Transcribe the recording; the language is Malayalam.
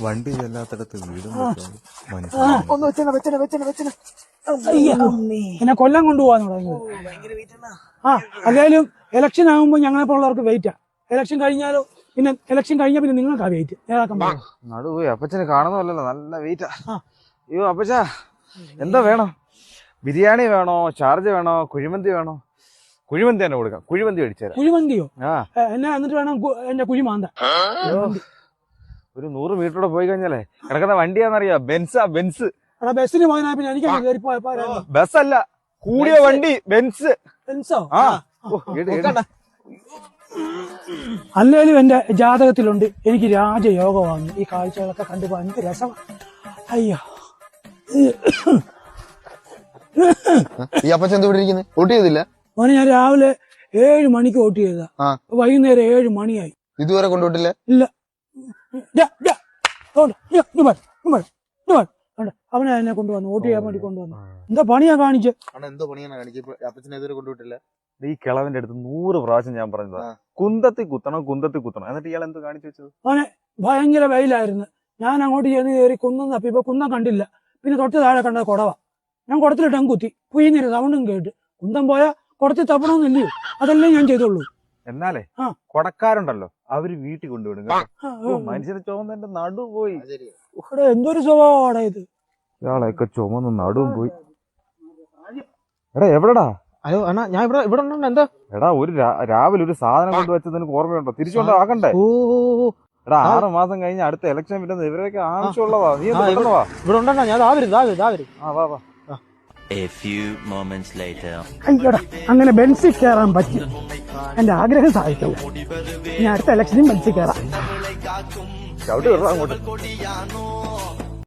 വണ്ടി ചെല്ലാത്തടത്ത് വീടും ഒന്ന് വെച്ചന എന്നെ കൊല്ലം കൊണ്ടുപോകാൻ തുടങ്ങിയത്. അല്ലേലും ഇലക്ഷൻ ആകുമ്പോ ഞങ്ങളെപ്പോലുള്ളവർക്ക് വെയിറ്റാ. ഇലക്ഷൻ കഴിഞ്ഞാലോ പിന്നെ ഇലക്ഷൻ കഴിഞ്ഞാൽ പിന്നെ നിങ്ങൾക്കാ വെയിറ്റ് നേതാക്കാൻ നടുപോയി. അപ്പച്ചന് കാണുന്നല്ലോ നല്ല വെയിറ്റാ. അയ്യോ അപ്പച്ച എന്താ വേണം? ബിരിയാണി വേണോ, ചാർജ് വേണോ, കുഴിമന്തി വേണോ? കുഴിമന്തി തന്നെ കൊടുക്കാം. കുഴിമന്തി മേടിച്ചു. കുഴിമന്തിയോ? എന്നെ എന്നിട്ട് വേണം എന്റെ കുഴി മാന്ത. ഒരു 100 മീറ്ററോടെ പോയി കഴിഞ്ഞാലേ കിടക്കുന്ന വണ്ടിയാന്നറിയാ, ബെൻസാ. ബെൻസ്. ബസ്സിന് പോയതിനാ പിന്നെ എനിക്ക് ബസ്സല്ല, കൂടിയ വണ്ടി ബെൻസ്. ബെൻസോ? അല്ലേലും എന്റെ ജാതകത്തിലുണ്ട് എനിക്ക് രാജയോഗമാണ്. ഈ കാഴ്ചകളൊക്കെ കണ്ടു ഭയങ്കര രസം. അയ്യോ ഈ അപ്പച്ചൻ എന്ത് ഇവിടെ ഇരിക്കുന്നത്? വോട്ട് ചെയ്തില്ല? മോനെ ഞാൻ രാവിലെ 7 മണിക്ക് വോട്ട് ചെയ്തതാ. വൈകുന്നേരം 7 മണിയായി. ഇതുവരെ കൊണ്ടുപോയിട്ടില്ല? ഇല്ല. അവനെ എന്നെ കൊണ്ടുവന്നു, വോട്ട് ചെയ്യാൻ വേണ്ടി കൊണ്ടുവന്നു. എന്താ പണിയാ കാണിച്ചത്? എന്തോ പണിയാണ് കാണിച്ചത്? അപ്പച്ചനെ ഇതുവരെ കൊണ്ടുപോയിട്ടില്ല. ഈ കിളവന്റെ അടുത്ത് 100 പ്രാവശ്യം ഞാൻ പറഞ്ഞതാ, കുന്തത്തി കുത്തണം, കുന്തത്തി കുത്തണം. എന്നിട്ട് ഇയാൾ എന്ത് കാണിച്ചു വെച്ചത്? അവനെ ഭയങ്കര വെയിലായിരുന്നു. ഞാൻ അങ്ങോട്ട് ചെന്ന് കയറി കുന്നം തപ്പി. ഇപ്പൊ കുന്നം കണ്ടില്ല. പിന്നെ തൊട്ട് താഴെ കണ്ടത് കുടവ. ഞാൻ കുടത്തിലിട്ട് കുത്തി പുയിഞ്ഞൊരു സൗണ്ടും കേട്ട്. കുന്തം പോയാ കുടത്തിൽ തപ്പണമെന്നില്ലയോ? അതല്ലേ ഞാൻ ചെയ്തോളൂ. എന്നാലേ കൊടക്കാരുണ്ടല്ലോ, അവര് വീട്ടിൽ കൊണ്ടുവിടും. മനുഷ്യനെ ചുമന്നെ നടു പോയി. എന്തൊരു സ്വഭാവമാണ് ഇത്. ഇയാളെയൊക്കെ ചുമന്ന് നടുവും പോയി. എടാ എവിടെടാ? അയ്യോ അണ്ണാ, ഞാൻ ഇവിടെ എന്താ? എടാ ഒരു രാവിലെ ഒരു സാധനം കൊണ്ടുവച്ചത് നിനക്ക് ഓർമ്മയുണ്ടോ? തിരിച്ചുകൊണ്ട് ആക്കണ്ടേ? എടാ 6 മാസം കഴിഞ്ഞ് അടുത്ത ഇലക്ഷൻ വരുന്നത് ഇവരൊക്കെ ആവശ്യമുള്ളതാ. നീ എന്തുവാ ഇവിടെ ഉണ്ടോ? ഞാൻ വാ വാ. അയ്യോടാ, അങ്ങനെ ബെൻസിൽ കയറാൻ പറ്റി. എന്റെ ആഗ്രഹം സാധിക്കില്ല. ഞാൻ അടുത്ത ഇലക്ഷനും ബെൻസിൽ കയറാം. ചവിട്ടി വിടാം അങ്ങോട്ട്.